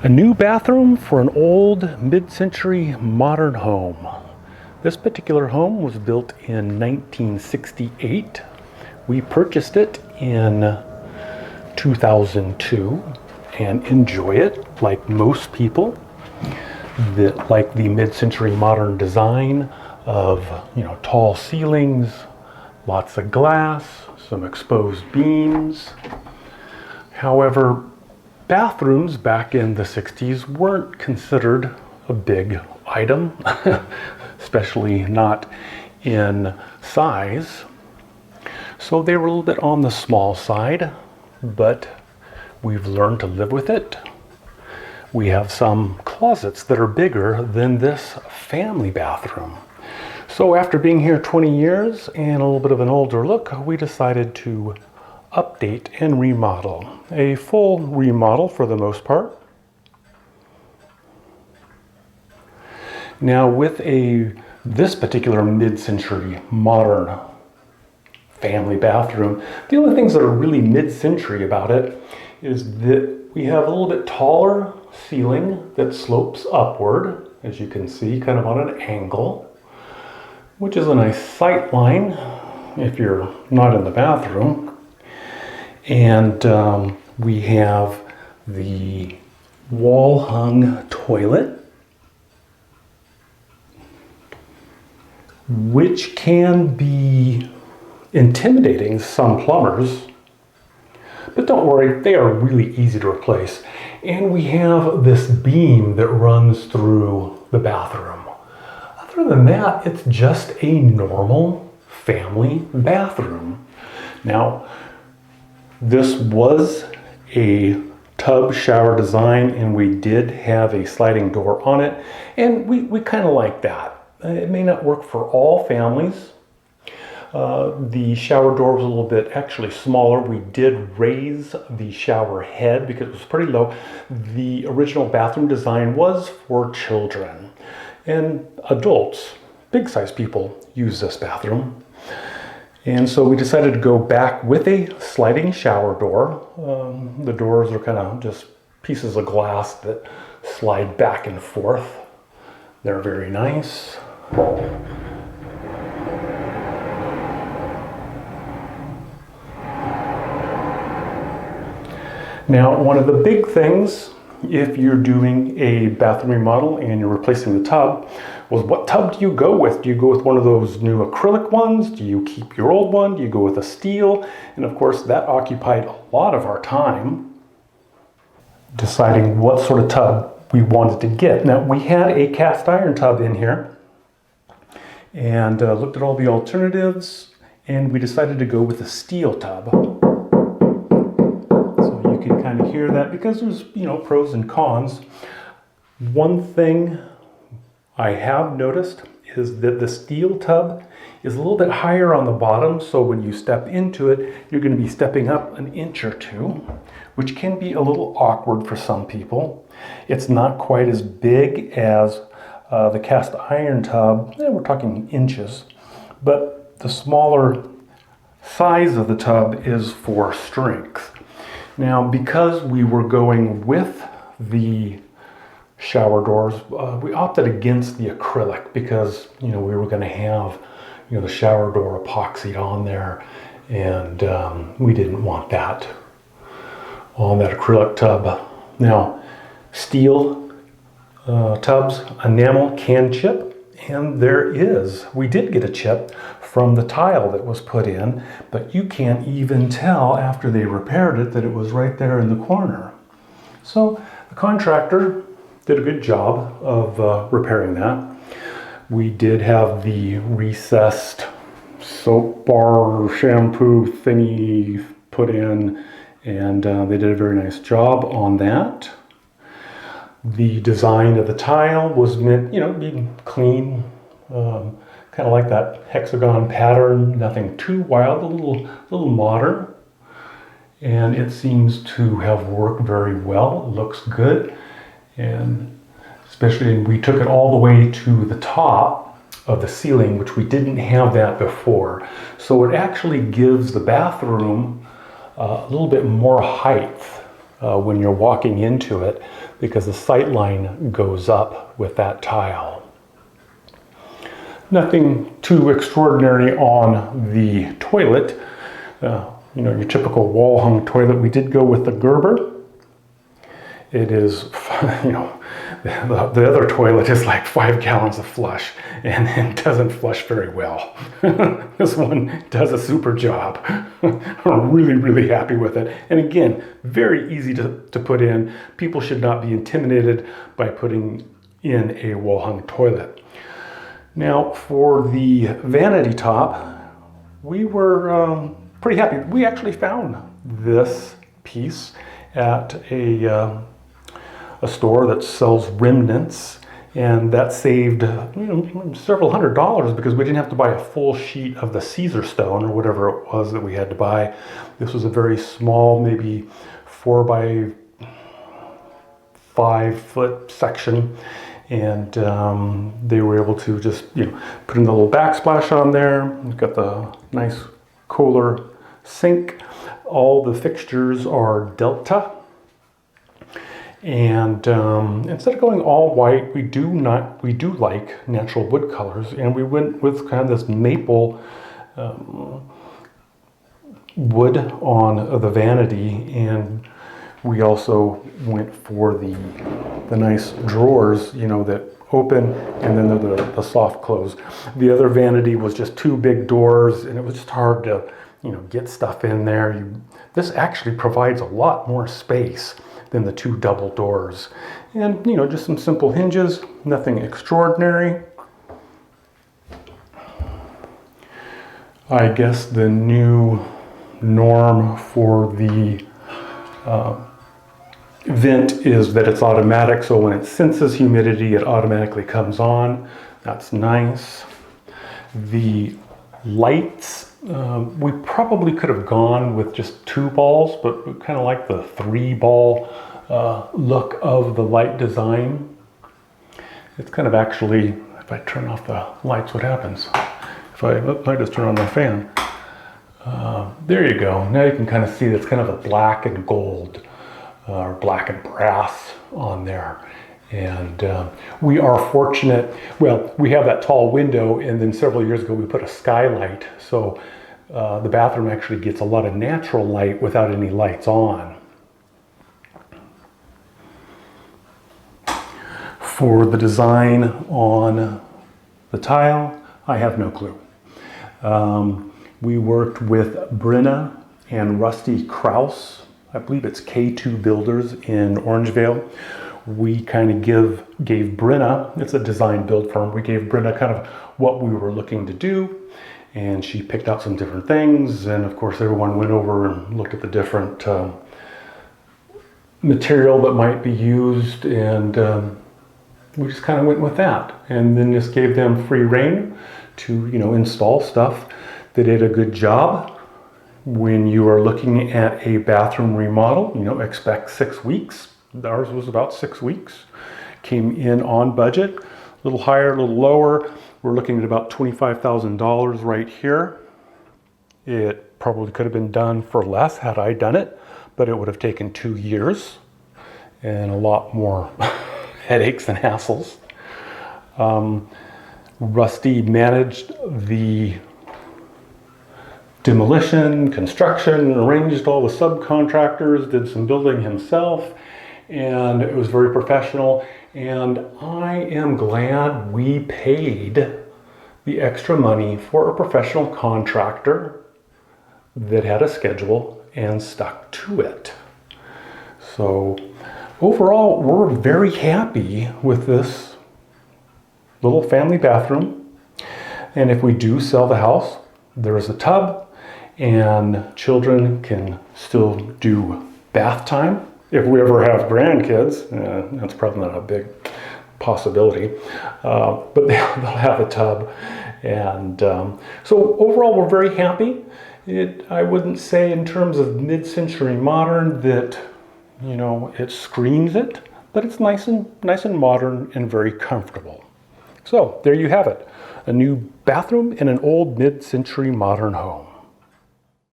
A new bathroom for an old mid-century modern home. This particular home was built in 1968. We purchased it in 2002 and enjoy it like most people that like the mid-century modern design of, tall ceilings, lots of glass, some exposed beams. However, bathrooms back in the 60s weren't considered a big item, especially not in size. So they were a little bit on the small side, but we've learned to live with it. We have some closets that are bigger than this family bathroom. So after being here 20 years and a little bit of an older look, we decided to update and remodel. A full remodel for the most part. Now with this particular mid-century modern family bathroom, the only things that are really mid-century about it is that we have a little bit taller ceiling that slopes upward, as you can see, kind of on an angle, which is a nice sight line if you're not in the bathroom. And we have the wall-hung toilet, which can be intimidating to some plumbers, but don't worry, they are really easy to replace. And we have this beam that runs through the bathroom. Other than that, it's just a normal family bathroom. Now, this was a tub shower design, and we did have a sliding door on it, and we kind of like that. It may not work for all families. The shower door was a little bit actually smaller. We did raise the shower head because it was pretty low. The original bathroom design was for children, and adults, big size people, use this bathroom. And so we decided to go back with a sliding shower door. The doors are kind of just pieces of glass that slide back and forth. They're very nice. Now, one of the big things, if you're doing a bathroom remodel and you're replacing the tub, was what tub do you go with? Do you go with one of those new acrylic ones? Do you keep your old one? Do you go with a steel? And of course, that occupied a lot of our time deciding what sort of tub we wanted to get. Now, we had a cast iron tub in here and looked at all the alternatives, and we decided to go with a steel tub. So you can kind of hear that because there's, pros and cons. One thing I have noticed is that the steel tub is a little bit higher on the bottom, so when you step into it, you're going to be stepping up an inch or two, which can be a little awkward for some people. It's not quite as big as the cast iron tub. We're talking inches, but the smaller size of the tub is for strength. Now, because we were going with the shower doors, we opted against the acrylic because we were going to have the shower door epoxied on there, and we didn't want that on that acrylic tub. Now, steel tubs, enamel can chip, and we did get a chip from the tile that was put in, but you can't even tell after they repaired it that it was right there in the corner. So the contractor did a good job of repairing that. We did have the recessed soap bar shampoo thingy put in, and they did a very nice job on that. The design of the tile was meant, to be clean, kind of like that hexagon pattern, nothing too wild, a little modern. And it seems to have worked very well. It looks good. And especially we took it all the way to the top of the ceiling, which we didn't have that before. So it actually gives the bathroom a little bit more height when you're walking into it, because the sight line goes up with that tile. Nothing too extraordinary on the toilet. You know, your typical wall hung toilet. We did go with the Gerber. It is, you know, the other toilet is like 5 gallons of flush, and it doesn't flush very well. This one does a super job. I'm really, really happy with it. And again, very easy to put in. People should not be intimidated by putting in a wall hung toilet. Now, for the vanity top, we were pretty happy. We actually found this piece at a store that sells remnants, and that saved several $100s because we didn't have to buy a full sheet of the Caesar stone or whatever it was that we had to buy. This was a very small, maybe 4 by 5 foot section, and they were able to just put in the little backsplash on there. We've got the nice Kohler sink. All the fixtures are Delta. And instead of going all white, we do like natural wood colors, and we went with kind of this maple wood on the vanity, and we also went for the nice drawers, that open, and then the soft close. The other vanity was just 2 big doors, and it was just hard to get stuff in there. This actually provides a lot more space than the 2 double doors. And just some simple hinges, nothing extraordinary. I guess the new norm for the vent is that it's automatic, so when it senses humidity, it automatically comes on. That's nice. The lights, we probably could have gone with just 2 balls, but we kind of like the 3 ball look of the light design. It's kind of actually, if I turn off the lights, what happens? If I just turn on the fan. There you go. Now you can kind of see that's kind of a black and gold, or black and brass on there. And we are fortunate, well, we have that tall window, and then several years ago we put a skylight, so the bathroom actually gets a lot of natural light without any lights on. For the design on the tile, I have no clue. We worked with Brenna and Rusty Kraus. I believe it's K2 Builders in Orangevale. We kind of gave Brenna, it's a design build firm, we gave Brenna kind of what we were looking to do, and she picked out some different things, and of course everyone went over and looked at the different material that might be used, and we just kind of went with that, and then just gave them free rein to install stuff. They did a good job. When you are looking at a bathroom remodel, expect 6 weeks. Ours was about 6 weeks. Came in on budget, a little higher, a little lower. We're looking at about $25,000 right here. It probably could have been done for less had I done it, but it would have taken 2 years and a lot more headaches and hassles. Rusty managed the demolition, construction, arranged all the subcontractors, did some building himself, and it was very professional. And I am glad we paid the extra money for a professional contractor that had a schedule and stuck to it. So overall, we're very happy with this little family bathroom. And if we do sell the house, there is a tub, and children can still do bath time. If we ever have grandkids, that's probably not a big possibility, but they'll have a tub. And so overall, we're very happy. I wouldn't say in terms of mid-century modern that, it screams it, but it's nice and modern and very comfortable. So there you have it, a new bathroom in an old mid-century modern home.